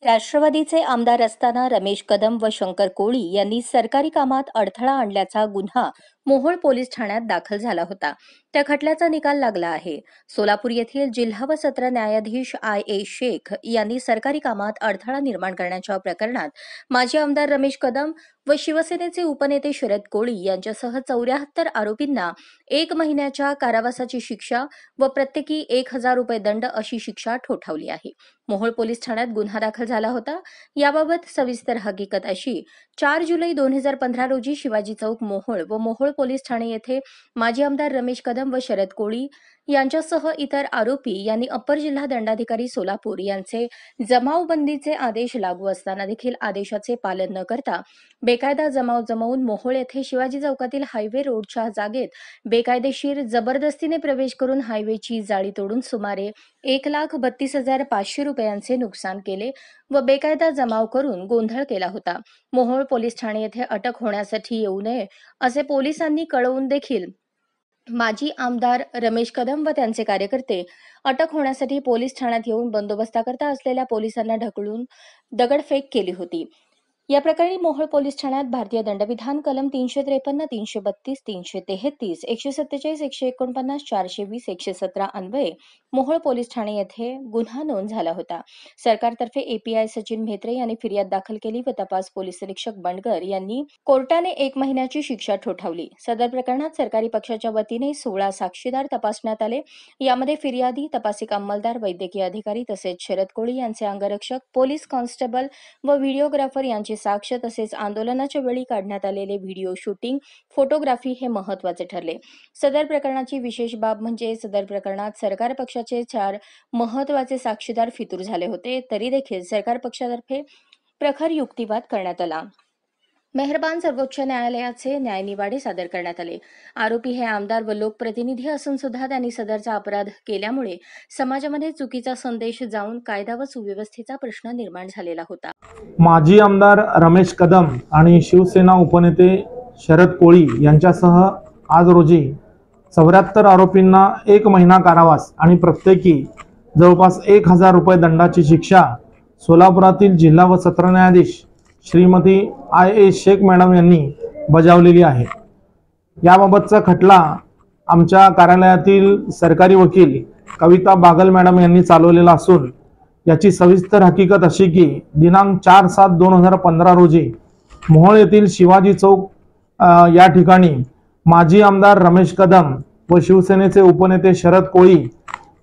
राष्ट्रवादीचे आमदार असताना रमेश कदम व शंकर कोळी यांनी सरकारी कामात अडथळा आणल्याचा गुन्हा मोहोळ पोलीस ठाण्यात दाखल झाला होता. त्या खटल्याचा निकाल लागला आहे. सोलापूर येथील जिल्हा व सत्र न्यायाधीश IA शेख यांनी सरकारी कामात अडथळा निर्माण करण्याच्या प्रकरणात माजी आमदार रमेश कदम व शिवसेनेचे उपनेते शरद कोळी यांच्यासह 74 आरोपींना 1 महिन्याच्या कारावासाची शिक्षा व प्रत्येकी 1000 रुपये दंड अशी शिक्षा ठोठावली आहे. मोहोळ पोलीस ठाण्यात गुन्हा दाखल झाला होता. याबाबत सविस्तर हकीकत अशी: 4 जुलै 2015 रोजी शिवाजी चौक मोहोळ व मोहोळ पोलीस ठाणे येथे माजी आमदार रमेश कदम व शरद कोळी यांच्यासह इतर आरोपी यांनी अप्पर जिल्हा दंडाधिकारी सोलापूर यांचे जमावबंदीचे आदेश लागू असताना देखील आदेशाचे पालन न करता बेकायदा जमाव जमवून मोहोळ येथे शिवाजी चौकातील हायवे रोडच्या जागेत बेकायदेशीर जबरदस्तीने प्रवेश करून हायवेची जाळी तोडून सुमारे 1,32,500 रुपयांचे नुकसान केले व बेकायदा जमाव करून गोंधळ केला होता. मोहोळ पोलीस ठाणे येथे अटक होण्यासाठी येऊ नये असे पोलिसांनी कळवून देखील माजी आमदार रमेश कदम व त्यांचे कार्यकर्ते अटक होण्यासाठी पोलीस ठाण्यात येऊन बंदोबस्ताकरता असलेल्या पोलिसांना ढकलून दगडफेक केली होती. या प्रकरणी मोहोळ पोलीस ठाण्यात भारतीय दंडविधान कलम 353, 332, 333, 147, 149, 420, 117 अन्वये मोहोळ पोलीस ठाणे येथे गुन्हा नोंद झाला होता. सरकारतर्फे API सचिन म्हेत्रे यांनी फिर्याद दाखल केली व तपास पोलीस निरीक्षक बंडगर यांनी कोर्टाने 1 महिन्याची शिक्षा ठोठावली. सदर प्रकरणात सरकारी पक्षाच्या वतीने 16 साक्षीदार तपासण्यात आले. यामध्ये फिर्यादी, तपासिक अंमलदार, वैद्यकीय अधिकारी तसेच शरद कोळी यांचे अंगरक्षक, पोलीस कॉन्स्टेबल व व्हिडिओग्राफर यांचे साक्ष तसेच आंदोलनाच्या वेळी काढण्यात आलेले व्हिडिओ शूटिंग, फोटोग्राफी हे महत्त्वाचे ठरले. सदर प्रकरणाची विशेष बाब म्हणजे सदर प्रकरणात सरकार पक्षाचे 4 महत्त्वाचे साक्षीदार फितूर झाले होते, तरी देखील सरकार पक्षातर्फे प्रखर युक्तिवाद करण्यात आला. मेहरबान सर्वोच्च न्यायालयाचे न्यायनिवाडे सादर करण्यात आले. आरोपी हे आमदार व लोकप्रतिनिधी असून सुद्धा त्यांनी सदरचा अपराध केल्यामुळे समाजामध्ये चुकीचा संदेश जाऊन कायदा व सुव्यवस्थेचा प्रश्न निर्माण झालेला होता. माजी आमदार रमेश कदम आणि शिवसेना उपनेते शरद कोळी यांच्यासह आज रोजी 74 आरोपींना 1 महिना कारावास आणि प्रत्येकी जवळपास 1000 रुपये दंडाची शिक्षा सोलापुरातील जिल्हा व सत्र न्यायाधीश श्रीमती IA शेख मॅडम यांनी बजावलेली आहे. याबाबतचा खटला आमच्या कार्यालयातील सरकारी वकील कविता बागल मॅडम यांनी चालवलेला असून याची सविस्तर हकीकत अशी की दिनांक 4/7/2015 रोजी मोहोळ येथील शिवाजी चौक या ठिकाणी माजी आमदार रमेश कदम व शिवसेनेचे उपनेते शरद कोळी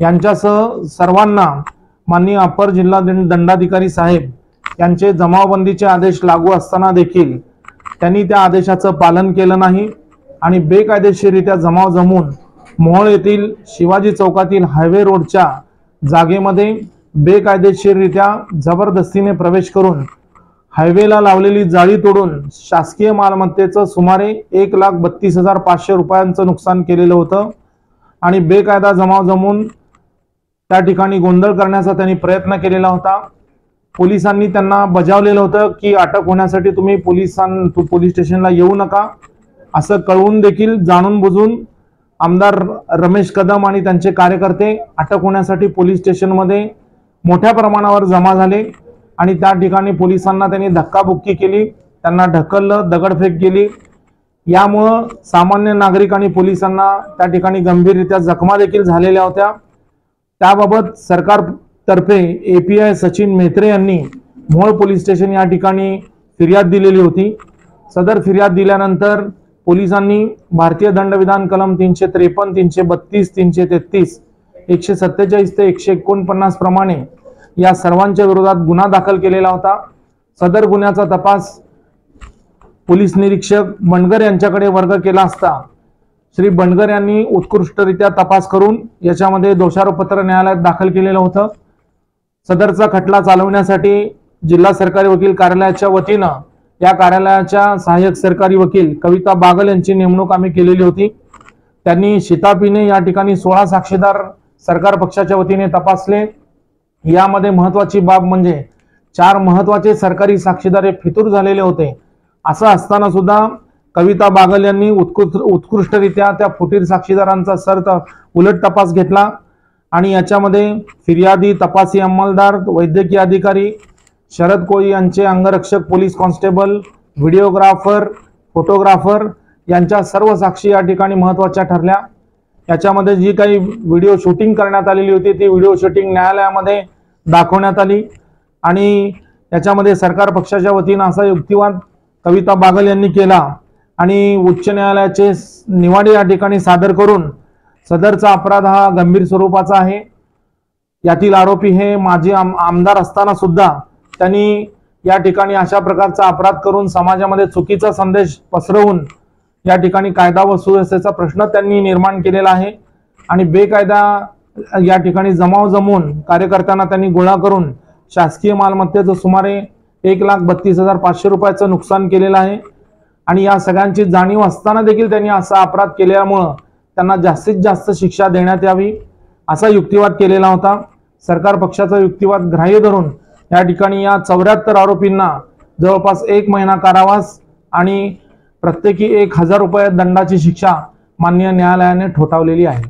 यांच्यासह सर्वांना माननीय अप्पर जिल्हा दंडाधिकारी साहेब यांचे जमावबंदीचे आदेश लागू असताना देखील त्यांनी त्या आदेशाचं पालन केलं नाही आणि बेकायदेशीररित्या जमाव जमवून मोहोळ येथील शिवाजी चौकातील हायवे रोडच्या जागेमध्ये बेकायदेशीररित्या जबरदस्तीने प्रवेश करून हायवेला लावलेली जाळी तोडून शासकीय मालमत्तेचं सुमारे 1,32,500 रुपयांचं नुकसान केलेलं होतं आणि बेकायदा जमाव जमवून त्या ठिकाणी गोंधळ करण्याचा त्यांनी प्रयत्न केलेला होता. पोलिसांनी त्यांना बजावलेलं होतं की अटक होण्यासाठी तुम्ही पोलीस स्टेशनला येऊ नका असं कळवून देखील जाणून बुजून आमदार रमेश कदम आणि त्यांचे कार्यकर्ते अटक होण्यासाठी पोलीस स्टेशनमध्ये मोठ्या प्रमाणावर जमा झाले आणि त्या ठिकाणी पोलिसांना त्यांनी धक्काबुक्की केली, त्यांना ढकललं, दगडफेक केली. यामुळं सामान्य नागरिक आणि पोलिसांना त्या ठिकाणी गंभीररित्या जखमा देखील झालेल्या होत्या. त्याबाबत सरकारतर्फे API सचिन म्हेत्रे यांनी मोहोळ पोलीस स्टेशन या ठिकाणी फिर्याद दिलेली होती. सदर फिर्याद दिल्यानंतर पोलिसांनी भारतीय दंडविधान कलम 353, 332, 333, 147 ते 149 प्रमाणे या सर्वांच्या विरोधात गुन्हा दाखल केलेला होता. सदर गुन्ह्याचा तपास पोलीस निरीक्षक बंडगर यांच्याकडे वर्ग केला असता श्री बंडगर यांनी उत्कृष्टरित्या तपास करून याच्यामध्ये दोषारोपपत्र न्यायालयात दाखल केलेलं होतं. सदरचा खटला चालवण्यासाठी जिल्हा सरकारी वकील कार्यालयाच्या वतीनं या कार्यालयाच्या सहाय्यक सरकारी वकील कविता बागल यांची नेमणूक आम्ही केलेली होती. त्यांनी शिताफीने या ठिकाणी 16 साक्षीदार सरकार पक्षाच्या वतीने तपासले. यामध्ये महत्त्वाची बाब म्हणजे 4 महत्त्वाचे सरकारी साक्षीदार हे फितूर झालेले होते. असं असताना सुद्धा कविता बागल यांनी उत्कृष्टरित्या त्या फुटीर साक्षीदारांचा उलट तपास घेतला आणि याच्यामध्ये फिर्यादी, तपासी अंमलदार, वैद्यकीय अधिकारी शरद कोळी यांचे अंगरक्षक पोलीस कॉन्स्टेबल, व्हिडिओग्राफर, फोटोग्राफर यांच्या सर्व साक्षी या ठिकाणी महत्त्वाच्या ठरल्या। याच्यामध्ये जी काही व्हिडिओ शूटिंग करण्यात आलेली होती ती व्हिडिओ शूटिंग न्यायालयामध्ये दाखवण्यात आली आणि याच्यामध्ये सरकार पक्षाच्या वतीनं असा युक्तिवाद कविता बागल यांनी केला आणि उच्च न्यायालयाचे निवाडे या ठिकाणी सादर करून सदरचा अपराध हा गंभीर स्वरूपाचा आहे। यातील आरोपी हे माजी आमदार असताना सुद्धा त्यांनी या ठिकाणी अशा प्रकारचा अपराध करून समाजामध्ये चुकीचा संदेश पसरवून या ठिकाणी कायदा व सुव्यवस्थेचा प्रश्न त्यांनी निर्माण केलेला आहे आणि बेकायदा या ठिकाणी जमाव जमवून कार्यकर्त्यांना त्यांनी गोळा करून शासकीय मालमत्तेचं सुमारे 1,32,500 रुपयाचं नुकसान केलेलं आहे आणि या सगळ्यांची जाणीव असताना देखील त्यांनी असा अपराध केल्यामुळे त्यांना जास्तीत जास्त शिक्षा देण्यात यावी असा युक्तिवाद केलेला होता। सरकार पक्षाचा युक्तिवाद ग्राह्य धरून या ठिकाणी या 74 आरोपींना जवळपास 1 महिना कारावास आणि प्रत्येकी 1,000 रुपये दंडाची शिक्षा माननीय न्यायालयाने ठोठावलेली आहे।